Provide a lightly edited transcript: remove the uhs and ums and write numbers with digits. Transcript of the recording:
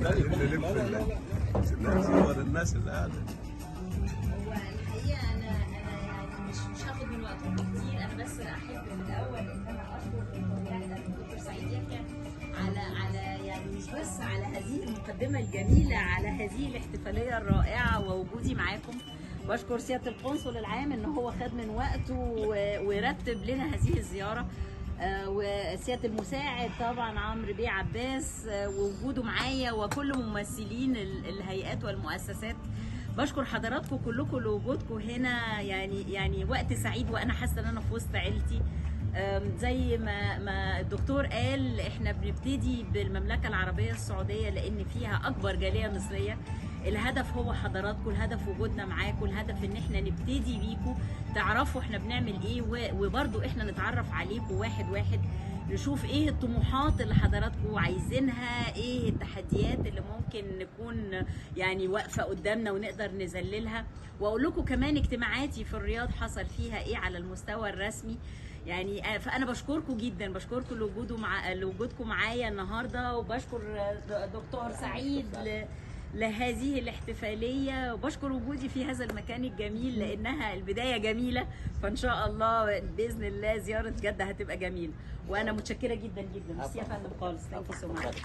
نلف نصور الناس اللي قاعده. هو الحقيقه انا يعني مش هاخد من وقتكم كتير، انا بس احب في الاول ان انا اشكر دكتور سعيد يحيى على يعني مش بس على هذه المقدمه الجميله، على هذه الاحتفاليه الرائعه ووجودي معاكم. بشكر سياده القنصل العام ان هو خد من وقته ورتب لنا هذه الزياره، وسياده المساعد طبعا عمرو بيه عباس ووجوده معايا، وكل ممثلين الهيئات والمؤسسات. بشكر حضراتكم كلكم لوجودكم هنا، يعني وقت سعيد وانا حاسه ان انا في وسط عيلتي. زي ما الدكتور قال، احنا بنبتدي بالمملكه العربيه السعوديه لان فيها اكبر جاليه مصريه. الهدف هو حضراتكم، الهدف وجودنا معاكم، الهدف ان احنا نبتدي بيكم تعرفوا احنا بنعمل ايه، وبرضو احنا نتعرف عليكم واحد واحد، نشوف ايه الطموحات اللي حضراتكم عايزينها، ايه التحديات اللي ممكن نكون يعني واقفه قدامنا ونقدر نذللها. واقول لكم كمان اجتماعاتي في الرياض حصل فيها ايه على المستوى الرسمي. يعني فانا بشكركم جدا، بشكركم لوجودكم معايا النهارده، وبشكر دكتور سعيد لهذه الاحتفاليه، وبشكر وجودي في هذا المكان الجميل لانها البدايه جميله، فان شاء الله باذن الله زياره جده هتبقى جميله. وانا متشكره جدا جدا. ميرسي يا فندم خالص. ثانك يو سو ماتش.